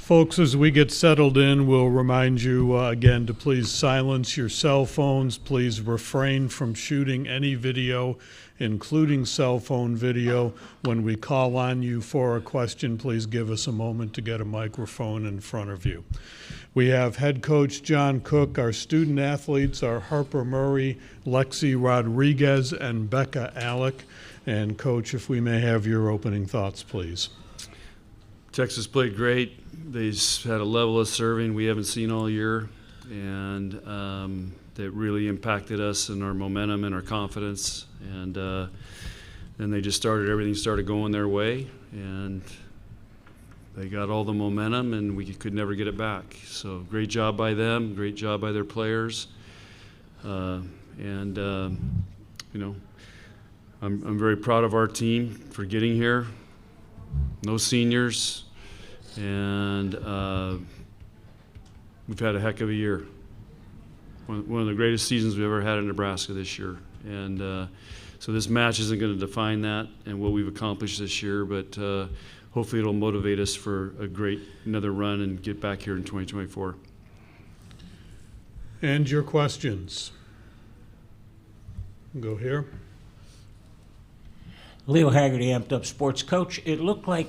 Folks, as we get settled in, we'll remind you again to please silence your cell phones. Please refrain from shooting any video, including cell phone video. When we call on you for a question, please give us a moment to get a microphone in front of you. We have head coach John Cook. Our student athletes are Harper Murray, Lexi Rodriguez, and Bekka Allick. And Coach, if we may have your opening thoughts, please. Texas played great. They had a level of serving we haven't seen all year, and that really impacted us and our momentum and our confidence. And then they just everything started going their way, and they got all the momentum, and we could never get it back. So great job by them, great job by their players. You know, I'm very proud of our team for getting here. No seniors, and we've had a heck of a year. One of the greatest seasons we've ever had in Nebraska this year. And so this match isn't going to define that and what we've accomplished this year, but hopefully it'll motivate us for another run and get back here in 2024. And your questions. Go here. Leo Haggerty, Amped Up Sports. Coach, it looked like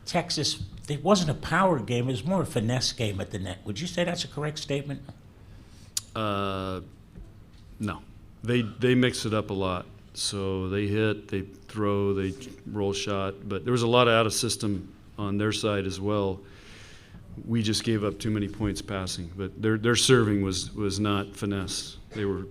Texas, it wasn't a power game, it was more a finesse game at the net. Would you say that's a correct statement? No. They mix it up a lot. So they hit, they throw, they roll shot, but there was a lot of out of system on their side as well. We just gave up too many points passing, but their serving was not finesse. They were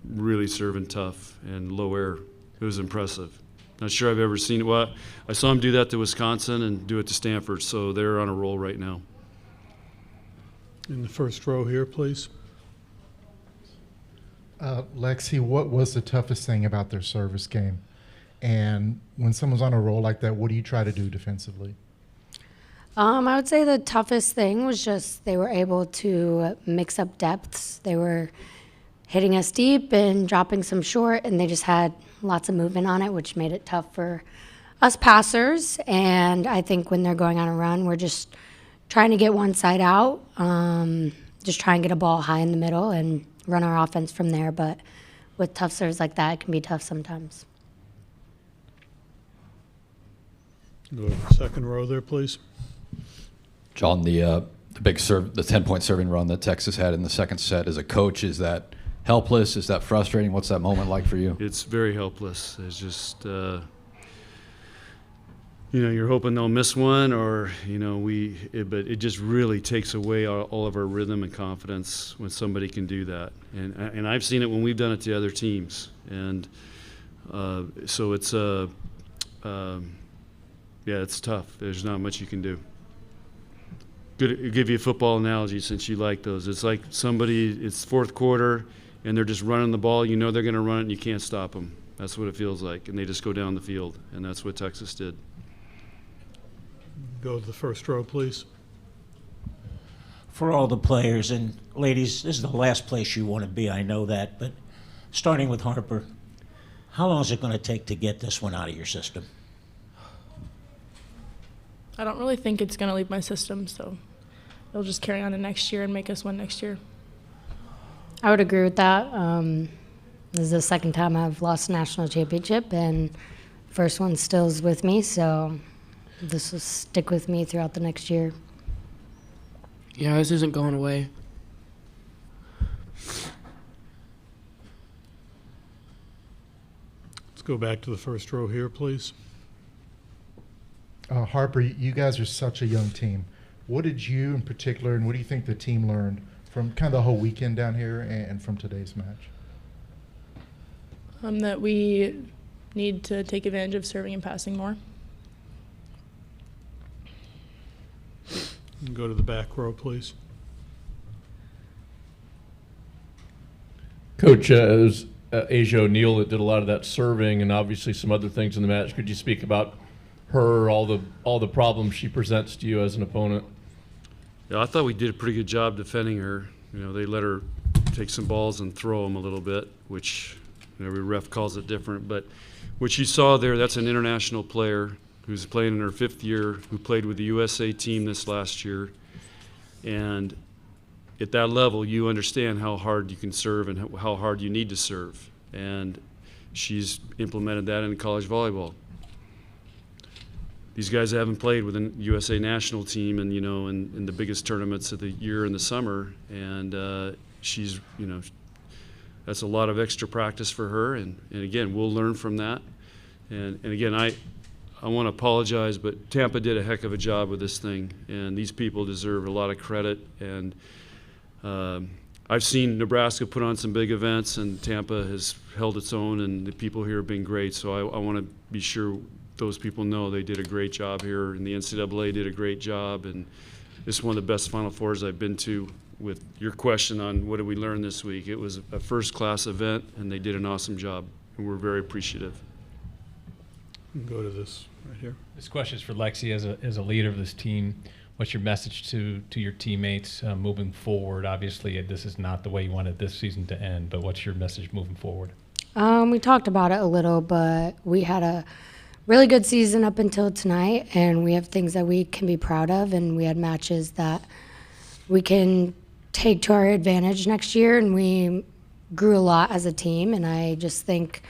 really serving tough and low air. It was impressive. Not sure I've ever seen it. Well, I saw them do that to Wisconsin and do it to Stanford, so they're on a roll right now. In the first row here, please. Lexi, what was the toughest thing about their service game? And when someone's on a roll like that, what do you try to do defensively? I would say the toughest thing was just they were able to mix up depths. They were hitting us deep and dropping some short, and they just had lots of movement on it, which made it tough for us passers. And I think when they're going on a run, we're just trying to get one side out, just try and get a ball high in the middle and run our offense from there. But with tough serves like that, it can be tough sometimes. Go to the second row there, please. John, the big serve, the 10-point serving run that Texas had in the second set, as a coach, is that helpless? Is that frustrating? What's that moment like for you? It's very helpless. It's just, you're hoping they'll miss one, or, but it just really takes away all of our rhythm and confidence when somebody can do that. And I've seen it when we've done it to other teams. And so it's, it's tough. There's not much you can do. Good to give you a football analogy since you like those. It's like it's fourth quarter, and they're just running the ball. You know they're going to run it, and you can't stop them. That's what it feels like, and they just go down the field, and that's what Texas did. Go to the first row, please. For all the players, and ladies, this is the last place you want to be, I know that, but starting with Harper, how long is it going to take to get this one out of your system? I don't really think it's going to leave my system, so it'll just carry on to next year and make us win next year. I would agree with that. This is the second time I've lost a national championship, and first one still is with me, so this will stick with me throughout the next year. Yeah, this isn't going away. Let's go back to the first row here, please. Harper, you guys are such a young team. What did you in particular, and what do you think the team learned from kind of the whole weekend down here and from today's match? That we need to take advantage of serving and passing more. Go to the back row, please. Coach, it was Asia O'Neal that did a lot of that serving and obviously some other things in the match. Could you speak about her, all the problems she presents to you as an opponent? Yeah, I thought we did a pretty good job defending her. They let her take some balls and throw them a little bit, which every ref calls it different. But what you saw there, that's an international player who's playing in her fifth year, who played with the USA team this last year. And at that level, you understand how hard you can serve and how hard you need to serve. And she's implemented that in college volleyball. These guys haven't played with a USA national team and, in the biggest tournaments of the year in the summer. And she's, that's a lot of extra practice for her. And again, we'll learn from that. And again, I want to apologize, but Tampa did a heck of a job with this thing. And these people deserve a lot of credit. And I've seen Nebraska put on some big events, and Tampa has held its own, and the people here have been great. So I want to be sure those people know they did a great job here, and the NCAA did a great job. And this is one of the best Final Fours I've been to. With your question on what did we learn this week, it was a first-class event, and they did an awesome job, and we're very appreciative. Go to this right here. This question is for Lexi as a leader of this team. What's your message to your teammates moving forward? Obviously, this is not the way you wanted this season to end, but what's your message moving forward? We talked about it a little, but we had a really good season up until tonight, and we have things that we can be proud of, and we had matches that we can take to our advantage next year, and we grew a lot as a team. And I just think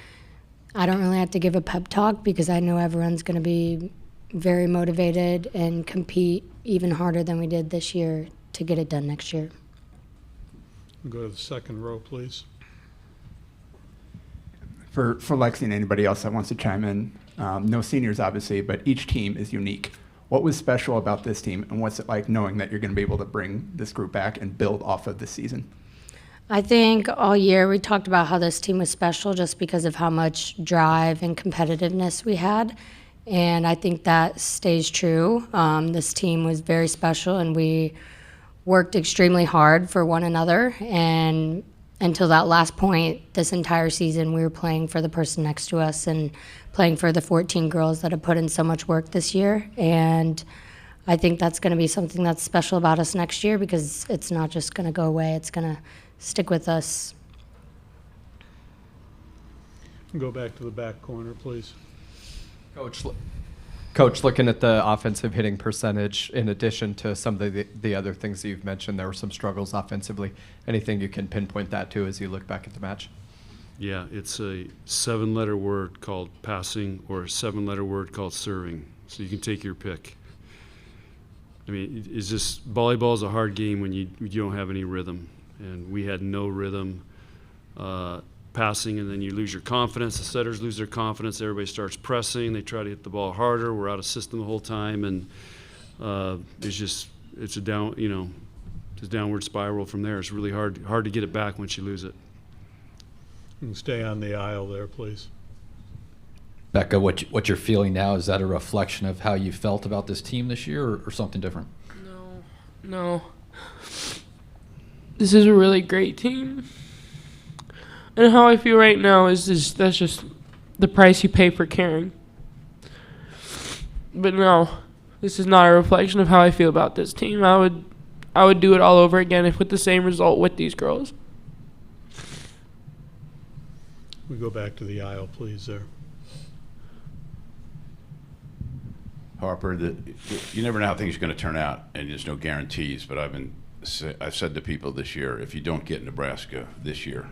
I don't really have to give a pep talk because I know everyone's going to be very motivated and compete even harder than we did this year to get it done next year. Go to the second row, please. For Lexi and anybody else that wants to chime in, no seniors obviously, but each team is unique. What was special about this team, and what's it like knowing that you're going to be able to bring this group back and build off of this season? I think all year we talked about how this team was special just because of how much drive and competitiveness we had. And I think that stays true. This team was very special, and we worked extremely hard for one another. And until that last point, this entire season, we were playing for the person next to us and playing for the 14 girls that have put in so much work this year. And I think that's going to be something that's special about us next year because it's not just going to go away. It's going to stick with us. Go back to the back corner, please. Coach, looking at the offensive hitting percentage, in addition to some of the other things that you've mentioned, there were some struggles offensively. Anything you can pinpoint that to as you look back at the match? Yeah, it's a 7-letter word called passing or a 7-letter word called serving. So you can take your pick. I mean, it's just volleyball is a hard game when you don't have any rhythm, and we had no rhythm. Passing, and then you lose your confidence. The setters lose their confidence. Everybody starts pressing. They try to hit the ball harder. We're out of system the whole time, and it's a downward spiral from there. It's really hard to get it back once you lose it. And stay on the aisle there, please. Bekka, what you're feeling now, is that a reflection of how you felt about this team this year or something different? No. This is a really great team. And how I feel right now is that's just the price you pay for caring. But no, this is not a reflection of how I feel about this team. I would do it all over again if with the same result with these girls. We go back to the aisle, please, there. Harper, you never know how things are going to turn out, and there's no guarantees. But I've said to people this year, if you don't get Nebraska this year,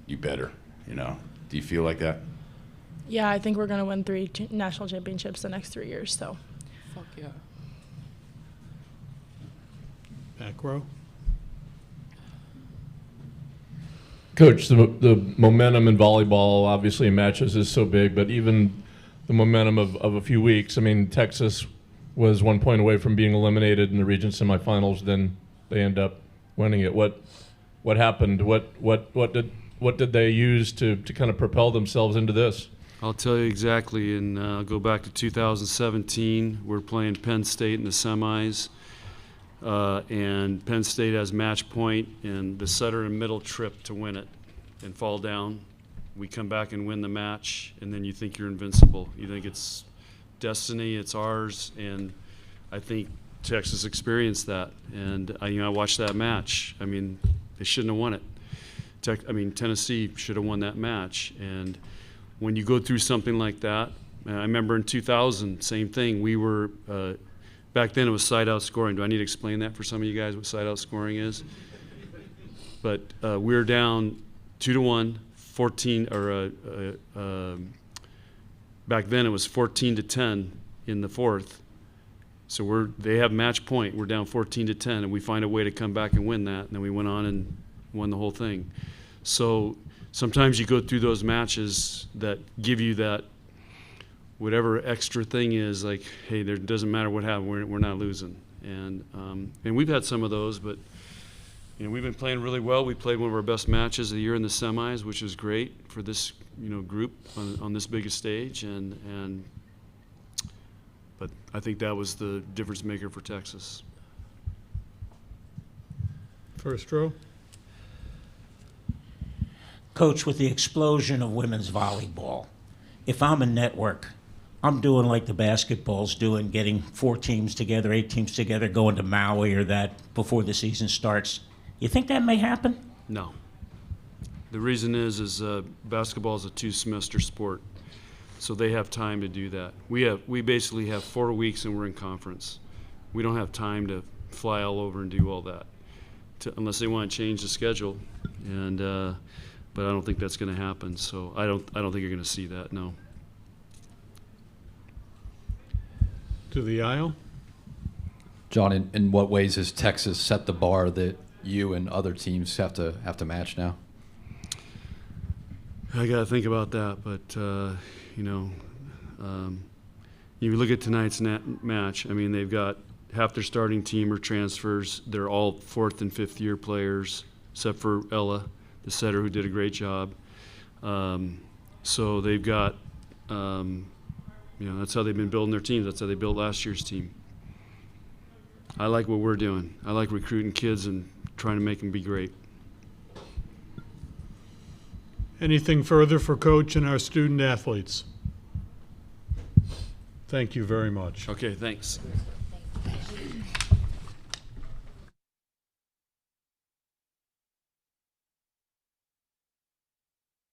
you better. Do you feel like that? Yeah, I think we're going to win 3 national championships the next 3 years. So. Fuck yeah. Back row. Coach, the momentum in volleyball, obviously in matches, is so big, but even the momentum of a few weeks. I mean, Texas was 1 point away from being eliminated in the region semifinals. Then they end up winning it. What happened? What did they use to kind of propel themselves into this? I'll tell you exactly, and I'll go back to 2017. We're playing Penn State in the semis, and Penn State has match point, and the setter and middle trip to win it and fall down. We come back and win the match, and then you think you're invincible. You think it's destiny, it's ours, and I think Texas experienced that. And I watched that match. I mean, they shouldn't have won it. Tennessee should have won that match. And when you go through something like that, I remember in 2000, same thing. We were Back then it was side-out scoring. Do I need to explain that for some of you guys, what side-out scoring is? But we're down 2-1, 14, or back then it was 14-10 in the fourth. So they have match point. We're down 14-10, and we find a way to come back and win that. And then we went on and won the whole thing. So sometimes you go through those matches that give you that whatever extra thing is, like, hey, there doesn't matter what happens, we're not losing. And we've had some of those, but we've been playing really well. We played one of our best matches of the year in the semis, which was great for this group on this biggest stage. But I think that was the difference maker for Texas. First row. Coach, with the explosion of women's volleyball, if I'm a network, I'm doing like the basketball's doing, getting 4 teams together, 8 teams together, going to Maui or that before the season starts. You think that may happen? No. The reason is basketball is a 2-semester sport, so they have time to do that. We basically have 4 weeks and we're in conference. We don't have time to fly all over and do all that, unless they want to change the schedule. But I don't think that's going to happen. So I don't think you're going to see that. No. To the aisle. John, in what ways has Texas set the bar that you and other teams have to match now? I got to think about that, but you look at tonight's match. I mean, they've got half their starting team are transfers. They're all 4th and 5th year players, except for Ella, the setter, who did a great job. So they've got, that's how they've been building their teams. That's how they built last year's team. I like what we're doing. I like recruiting kids and trying to make them be great. Anything further for Coach and our student athletes? Thank you very much. Okay, thanks.